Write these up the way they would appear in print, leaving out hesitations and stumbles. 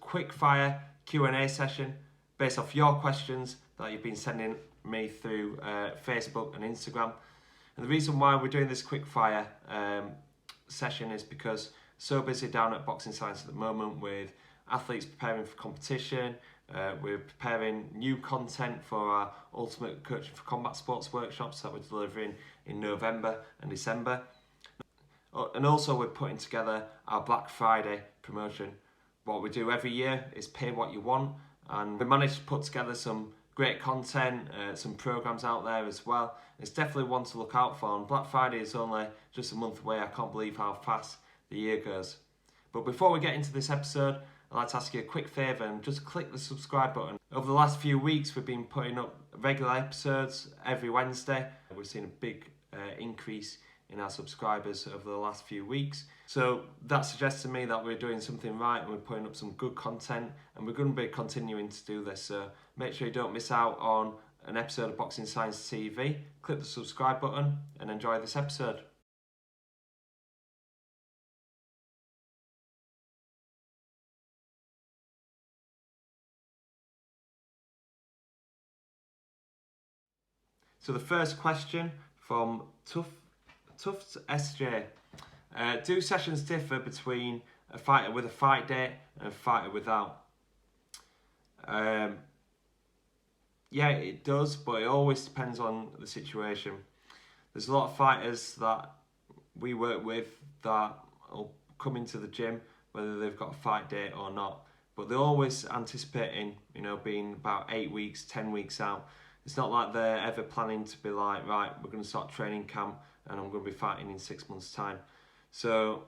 quick fire Q&A session based off your questions that you've been sending me through Facebook and Instagram. And the reason why we're doing this quick fire session is because so busy down at Boxing Science at the moment with athletes preparing for competition. We're preparing new content for our Ultimate Coaching for Combat Sports workshops that we're delivering in November and December. And also we're putting together our Black Friday promotion. What we do every year is pay what you want, and we managed to put together some great content, some programs out there as well. It's definitely one to look out for, and Black Friday is only just a month away. I can't believe how fast the year goes. But before we get into this episode, I'd like to ask you a quick favour and just click the subscribe button. Over the last few weeks, we've been putting up regular episodes every Wednesday. We've seen a big increase in our subscribers over the last few weeks. So that suggests to me that we're doing something right and we're putting up some good content, and we're going to be continuing to do this. So make sure you don't miss out on an episode of Boxing Science TV. Click the subscribe button and enjoy this episode. So the first question from Tufts SJ. Do sessions differ between a fighter with a fight date and a fighter without? Yeah, it does, but it always depends on the situation. There's a lot of fighters that we work with that will come into the gym whether they've got a fight date or not, but they're always anticipating, being about 8 weeks, 10 weeks out. It's not like they're ever planning to be like, right, we're going to start training camp and I'm going to be fighting in 6 months' time. So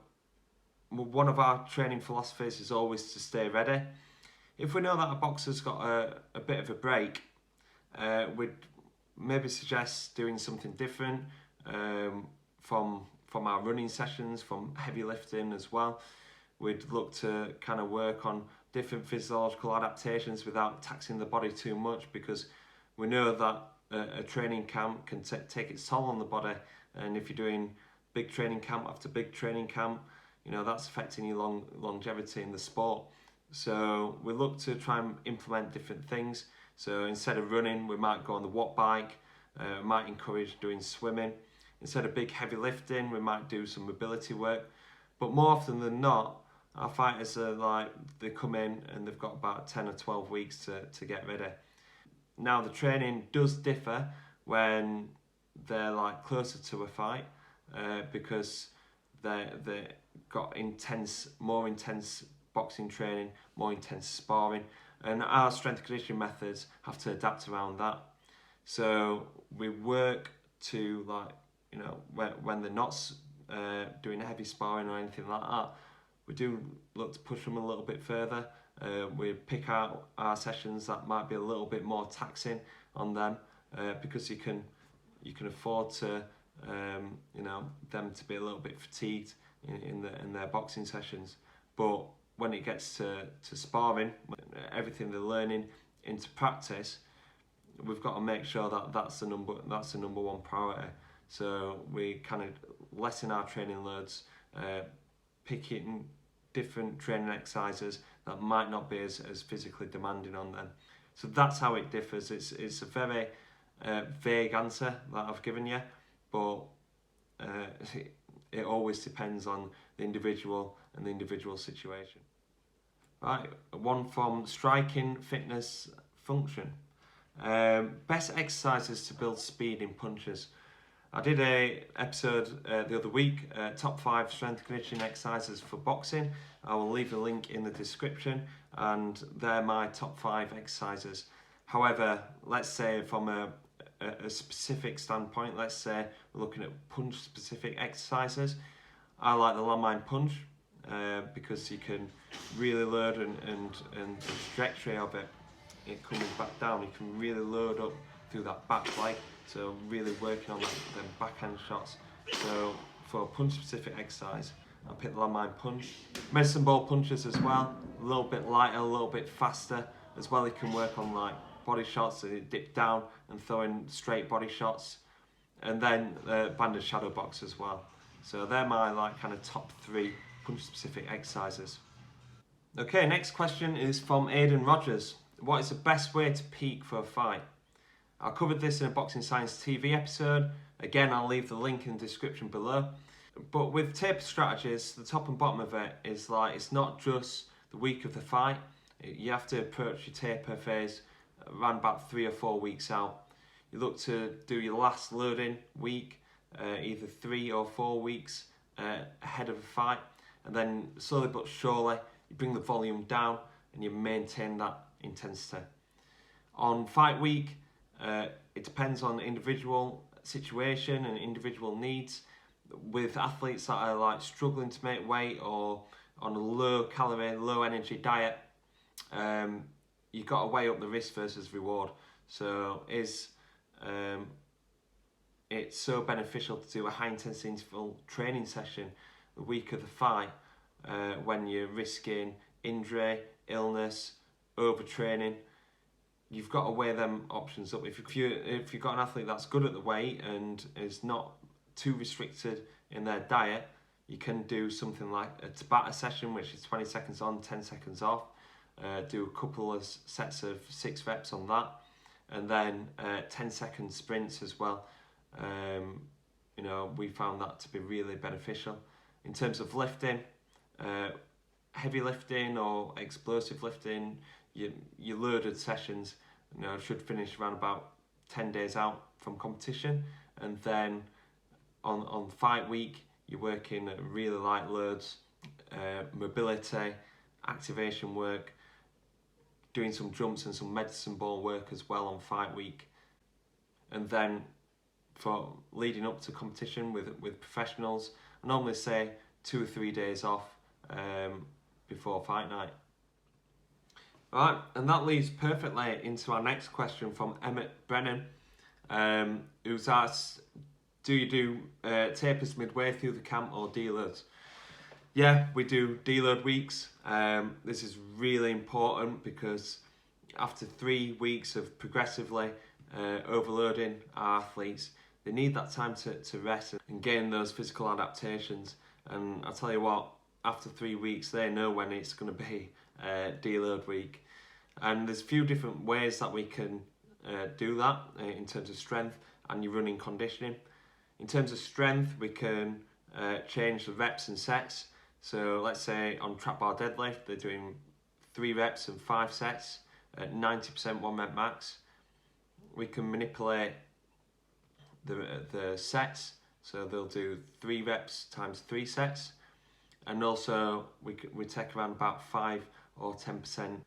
one of our training philosophies is always to stay ready. If we know that a boxer's got a bit of a break, we'd maybe suggest doing something different from our running sessions, from heavy lifting as well. We'd look to kind of work on different physiological adaptations without taxing the body too much, because we know that a training camp can take its toll on the body, and if you're doing big training camp after big training camp, that's affecting your longevity in the sport. So we look to try and implement different things. So instead of running, we might go on the watt bike, we might encourage doing swimming. Instead of big heavy lifting, we might do some mobility work. But more often than not, our fighters are like, they come in and they've got about 10 or 12 weeks to get ready. Now the training does differ when they're like closer to a fight, because they got more intense boxing training, more intense sparring, and our strength and conditioning methods have to adapt around that. So we work to, when they're not doing heavy sparring or anything like that, we do look to push them a little bit further. We pick out our sessions that might be a little bit more taxing on them, because you can afford to them to be a little bit fatigued in their boxing sessions. But when it gets to sparring, everything they're learning into practice, we've got to make sure that that's the number one priority. So we kind of lessen our training loads, picking different training exercises that might not be as physically demanding on them. So that's how it differs. It's a very vague answer that I've given you, but it always depends on the individual and the individual situation. Right, one from Striking Fitness Function. Best exercises to build speed in punches. I did a episode the other week, top 5 strength and conditioning exercises for boxing. I will leave a link in the description, and they're my top 5 exercises. However, let's say from a specific standpoint, let's say we're looking at punch specific exercises. I like the landmine punch because you can really load and the trajectory of it coming back down, you can really load up through that back leg. So really working on them backhand shots. So for a punch specific exercise, I'll pick the landmine punch. Medicine ball punches as well, a little bit lighter, a little bit faster as well. You can work on like body shots, so you dip down and throw in straight body shots, and then banded shadow box as well. So they're my like kind of top 3 punch specific exercises. Okay, next question is from Aidan Rogers. What is the best way to peak for a fight? I covered this in a Boxing Science TV episode. Again, I'll leave the link in the description below. But with taper strategies, the top and bottom of it is like, it's not just the week of the fight. You have to approach your taper phase around about 3 or 4 weeks out. You look to do your last loading week, either 3 or 4 weeks ahead of a fight, and then slowly but surely you bring the volume down and you maintain that intensity. On fight week, it depends on the individual situation and individual needs. With athletes that are like struggling to make weight or on a low calorie, low energy diet, you've got to weigh up the risk versus reward. So it's so beneficial to do a high intensity interval training session the week of the fight when you're risking injury, illness, overtraining. You've got to weigh them options up. If you've got an athlete that's good at the weight and is not too restricted in their diet, you can do something like a Tabata session, which is 20 seconds on, 10 seconds off. Do a couple of sets of 6 reps on that, and then 10-second sprints as well. We found that to be really beneficial. In terms of lifting, heavy lifting or explosive lifting, your loaded sessions should finish around about 10 days out from competition, and then on fight week you're working at really light loads, mobility, activation work, doing some jumps and some medicine ball work as well on fight week. And then for leading up to competition with professionals, I normally say 2 or 3 days off before fight night. Right, and that leads perfectly into our next question from Emmett Brennan, who's asked, do you do tapers midway through the camp or deloads? Yeah, we do deload weeks. This is really important because after 3 weeks of progressively overloading our athletes, they need that time to rest and gain those physical adaptations. And I'll tell you what, after 3 weeks, they know when it's going to be deload week. And there's a few different ways that we can do that in terms of strength and your running conditioning. In terms of strength, we can change the reps and sets. So let's say on trap bar deadlift, they're doing 3 reps and 5 sets at 90% 1 rep max. We can manipulate the sets, so they'll do 3 reps times 3 sets, and also we take around about 5 or 10%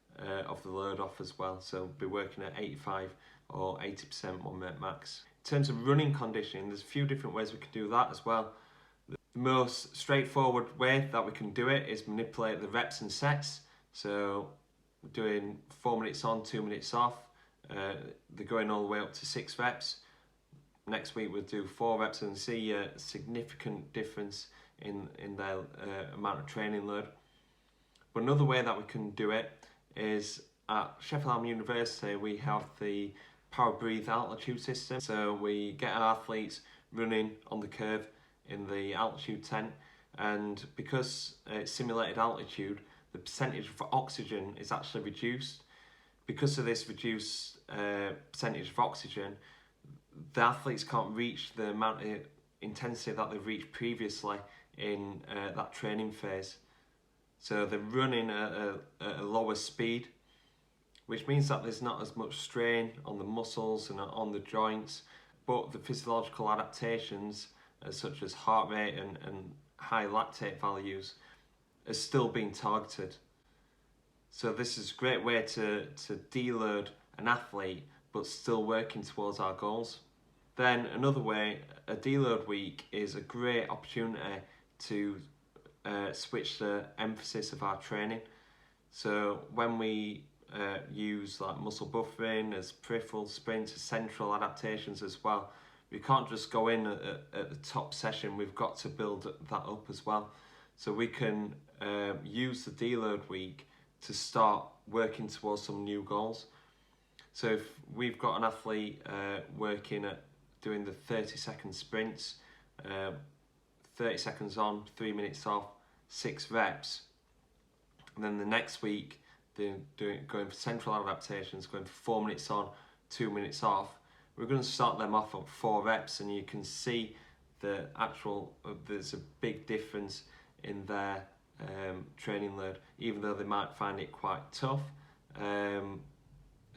of the load off as well, so we'll be working at 85 or 80% 1 rep max. In terms of running conditioning, there's a few different ways we can do that as well. The most straightforward way that we can do it is manipulate the reps and sets. So we're doing 4 minutes on, 2 minutes off. They're going all the way up to 6 reps. Next week we'll do 4 reps and see a significant difference in their amount of training load. But another way that we can do it is at Sheffield University we have the Power Breathe altitude system. So we get our athletes running on the curve in the altitude tent, and because it's simulated altitude, the percentage of oxygen is actually reduced. Because of this reduced percentage of oxygen, the athletes can't reach the amount of intensity that they've reached previously in that training phase. So they're running at a lower speed, which means that there's not as much strain on the muscles and on the joints, but the physiological adaptations, such as heart rate and high lactate values, are still being targeted. So this is a great way to deload an athlete, but still working towards our goals. Then another way, a deload week is a great opportunity to switch the emphasis of our training. So when we use like muscle buffering as peripheral sprints, as central adaptations as well, we can't just go in at the top session, we've got to build that up as well. So we can use the deload week to start working towards some new goals. So if we've got an athlete working at doing the 30-second sprints, 30 seconds on, 3 minutes off, 6 reps, And then the next week, they're going for central adaptations, going for 4 minutes on, 2 minutes off. We're going to start them off at 4 reps, and you can see the there's a big difference in their training load, even though they might find it quite tough,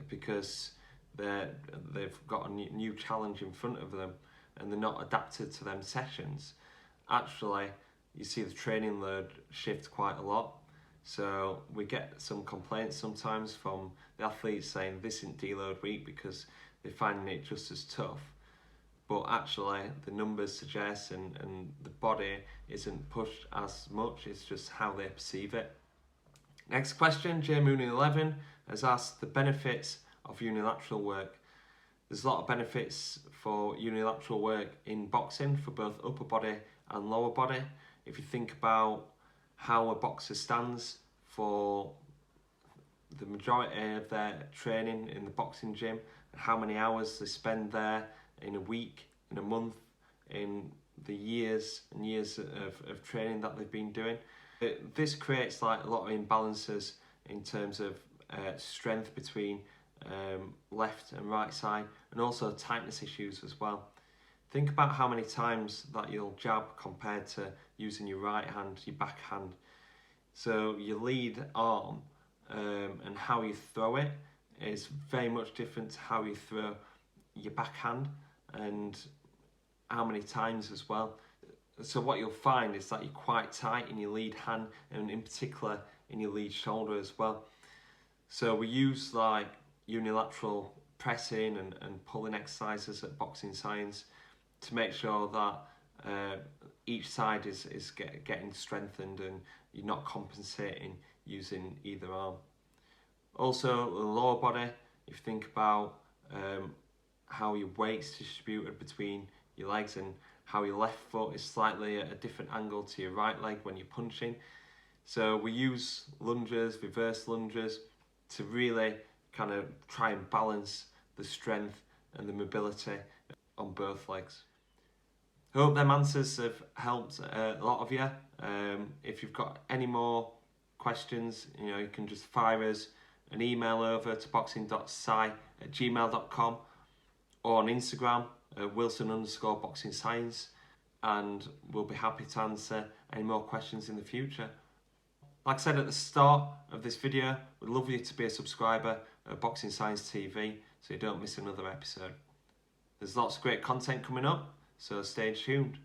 because they've got a new challenge in front of them and they're not adapted to them sessions. Actually, you see the training load shift quite a lot. So we get some complaints sometimes from the athletes saying this isn't deload week because they're finding it just as tough. But actually the numbers suggest and the body isn't pushed as much, it's just how they perceive it. Next question, J Mooney 11 has asked the benefits of unilateral work. There's a lot of benefits for unilateral work in boxing for both upper body and lower body. If you think about how a boxer stands for the majority of their training in the boxing gym and how many hours they spend there in a week, in a month, in the years and years of training that they've been doing. This creates like a lot of imbalances in terms of strength between left and right side, and also tightness issues as well. Think about how many times that you'll jab compared to using your right hand, your back hand. So your lead arm and how you throw it is very much different to how you throw your backhand, and how many times as well. So what you'll find is that you're quite tight in your lead hand, and in particular in your lead shoulder as well. So we use like unilateral pressing and pulling exercises at Boxing Science to make sure that each side is getting strengthened and you're not compensating using either arm. Also the lower body, if you think about how your weight's distributed between your legs and how your left foot is slightly at a different angle to your right leg when you're punching. So we use lunges, reverse lunges, to really kind of try and balance the strength and the mobility on both legs. I hope them answers have helped a lot of you. If you've got any more questions, you can just fire us an email over to boxing.sci@gmail.com or on Instagram, Wilson_boxing science, and we'll be happy to answer any more questions in the future. Like I said at the start of this video, we'd love you to be a subscriber of Boxing Science TV so you don't miss another episode. There's lots of great content coming up, so stay tuned.